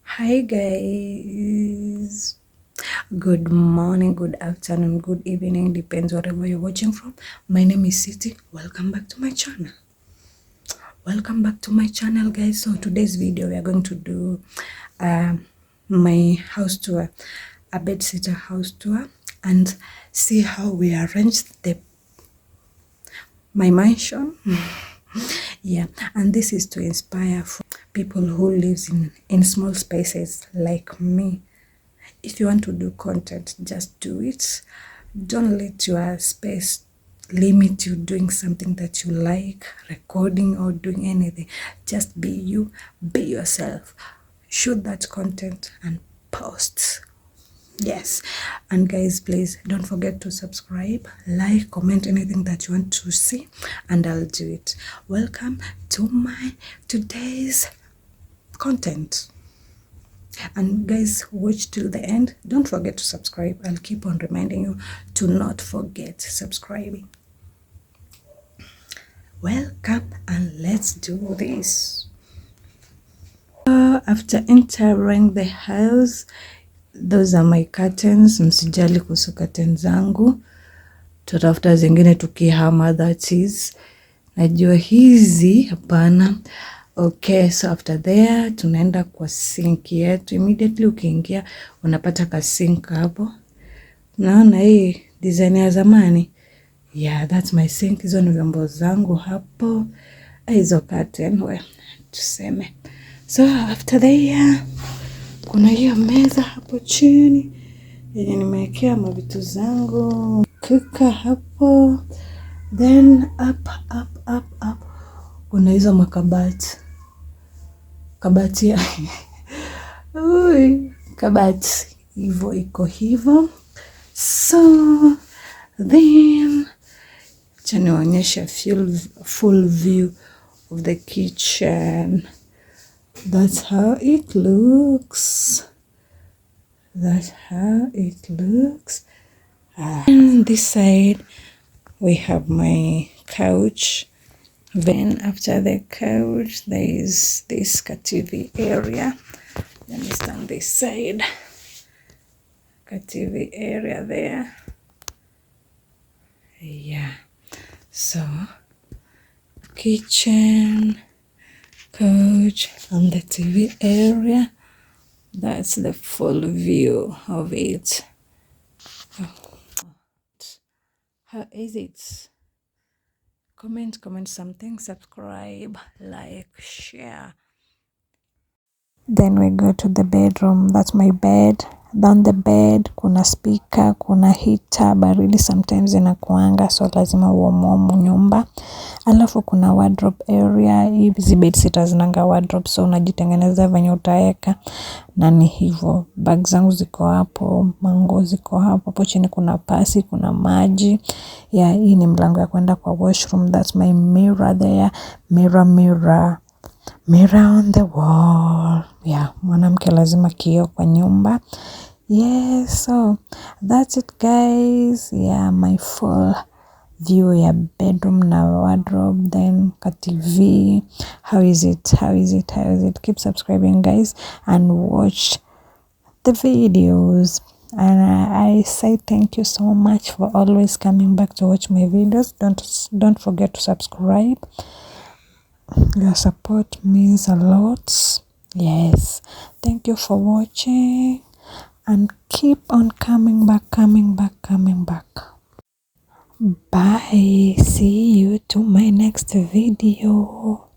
Hi guys, good morning, good afternoon, good evening, depends wherever you're watching from. My name is City. Welcome back to my channel. Guys. So today's video we are going to do my house tour, a bedsitter house tour, and see how we arranged my mansion. Yeah, and this is to inspire for people who lives in small spaces like me. If you want to do content, just do it. Don't let your space limit you doing something that you like, recording or doing anything. Just be you, be yourself. Shoot that content and post. Yes. And guys, please don't forget to subscribe, like, comment anything that you want to see, and I'll do it. Welcome to my today's content. And guys, watch till the end. Don't forget to subscribe. I'll keep on reminding you to not forget subscribing. Welcome, and let's do this. After entering the house, those are my curtains. Msijali kuhusu curtains zangu, tutafuta zingine tukihama, that is. Najua hizi hapana. Okay, so after there tunaenda kwa sink yetu. Immediately ukiingia unapata ka sink hapo. Naona hii design ya zamani. Yeah, that's my sink. Hizo ni vyombo zangu hapo. Hizo curtain tuseme. So after there kuna hiyo meza hapo chini yenye nimewekea mavitu zangu, kuka hapo. Then up kuna hizo makabati. Kabati ya kabati hivyo iko hivyo. So then chanionyesha full view of the kitchen. That's how it looks. And this side we have my couch. Then after the couch there is this TV area. Let me stand this side. TV area there. Yeah. So kitchen, couch, and the TV area. That's the full view of it. How is it? Comment something, subscribe, like, share. Then we go to the bedroom. That's my bed. Down the bed kuna speaker, kuna heater, baridi sometimes inakuanga, so lazima uomomu nyumba. Alafu kuna wardrobe area. Hizi bedsitter zinanga wardrobe, so unajitengeneza venye utaeka. Na ni hivyo, bag zangu ziko hapo, mango ziko hapo. Hapo chini kuna pasi, kuna maji. Yeah, hii ni mlango ya kwenda kwa washroom. That's my mirror there. Mirror on the wall. Yeah, mwanamke lazima kioo kwa nyumba. Yes, so that's it guys. Yeah, my full view ya bedroom na wardrobe, then ka TV. How is it? Keep subscribing guys and watch the videos. And I say thank you so much for always coming back to watch my videos. Don't forget to subscribe. Your support means a lot. Yes, thank you for watching and keep on coming back. Bye. See you to my next video.